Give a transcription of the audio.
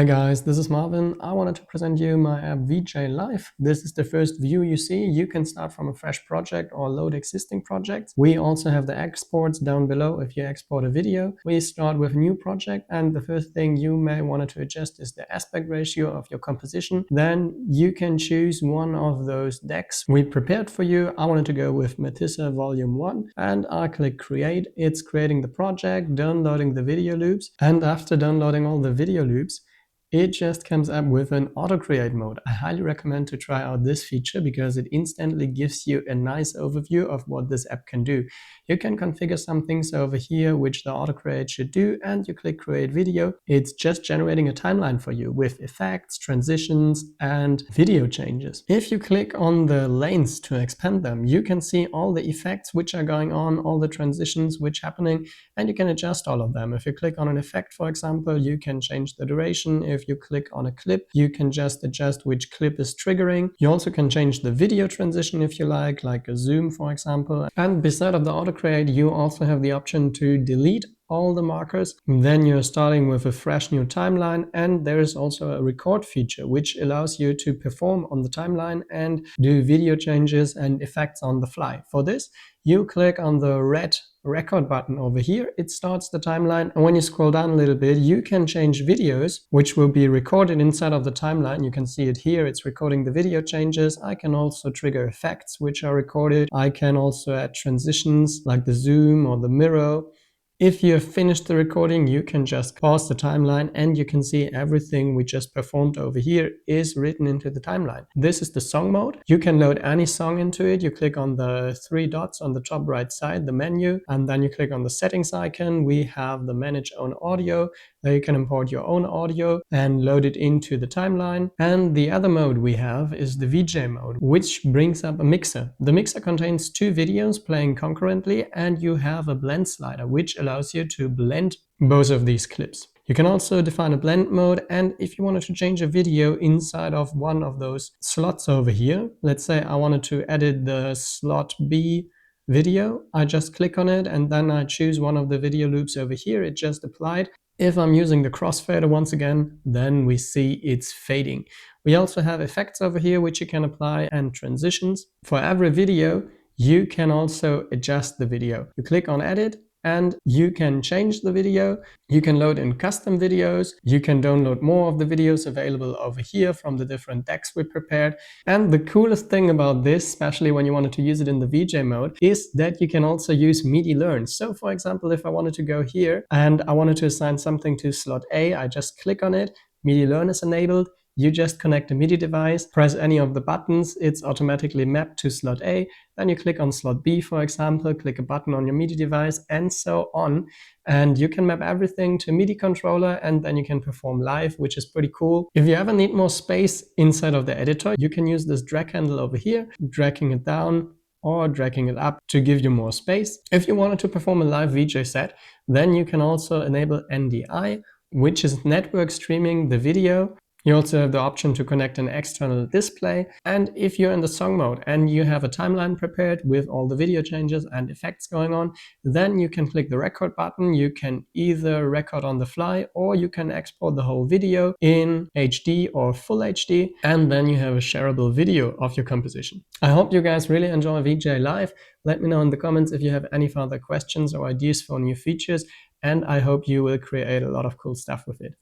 Hi guys, this is Marvin. I wanted to present you my app VJ Live. This is the first view you see. You can start from a fresh project or load existing projects. We also have the exports down below if you export a video. We start with a new project, and the first thing you may want to adjust is the aspect ratio of your composition. Then you can choose one of those decks we prepared for you. I wanted to go with Matissa Volume 1 and I click Create. It's creating the project, downloading the video loops, and after downloading all the video loops, it just comes up with an auto create mode. I highly recommend to try out this feature because it instantly gives you a nice overview of what this app can do. You can configure some things over here which the auto create should do, and you click create video. It's just generating a timeline for you with effects, transitions, and video changes. If you click on the lanes to expand them, you can see all the effects which are going on, all the transitions which are happening, and you can adjust all of them. If you click on an effect, for example, you can change the duration. If you click on a clip, you can just adjust which clip is triggering. You also can change the video transition if you like a zoom, for example. And beside of the auto create, you also have the option to delete all the markers. Then you're starting with a fresh new timeline, and there is also a record feature which allows you to perform on the timeline and do video changes and effects on the fly. For this, you click on the red record button over here. It starts the timeline, and when you scroll down a little bit, you can change videos which will be recorded inside of the timeline. You can see it here. It's recording the video changes. I can also trigger effects which are recorded. I can also add transitions like the zoom or the mirror. If you have finished the recording, you can just pause the timeline and you can see everything we just performed over here is written into the timeline. This is the song mode. You can load any song into it. You click on the three dots on the top right side, the menu, and then you click on the settings icon. We have the manage own audio. There you can import your own audio and load it into the timeline. And the other mode we have is the VJ mode, which brings up a mixer. The mixer contains two videos playing concurrently, and you have a blend slider, which allows you to blend both of these clips. You can also define a blend mode, and if you wanted to change a video inside of one of those slots over here, let's say I wanted to edit the slot B video, I just click on it and then I choose one of the video loops over here. It just applied. If I'm using the crossfader once again, then we see it's fading. We also have effects over here which you can apply and transitions. For every video, you can also adjust the video. You click on edit and you can change the video. You can load in custom videos. You can download more of the videos available over here from the different decks we prepared. And the coolest thing about this, especially when you wanted to use it in the VJ mode, is that you can also use MIDI learn. So for example, if I wanted to go here and I wanted to assign something to slot A, I just click on it. MIDI learn is enabled. You just connect a MIDI device, press any of the buttons, it's automatically mapped to slot A. Then you click on slot B, for example, click a button on your MIDI device, and so on. And you can map everything to a MIDI controller, and then you can perform live, which is pretty cool. If you ever need more space inside of the editor, you can use this drag handle over here, dragging it down or dragging it up to give you more space. If you wanted to perform a live VJ set, then you can also enable NDI, which is network streaming the video. You also have the option to connect an external display. And if you're in the song mode and you have a timeline prepared with all the video changes and effects going on, then you can click the record button. You can either record on the fly or you can export the whole video in HD or full HD, and then you have a shareable video of your composition. I hope you guys really enjoy VJ Live. Let me know in the comments if you have any further questions or ideas for new features, and I hope you will create a lot of cool stuff with it.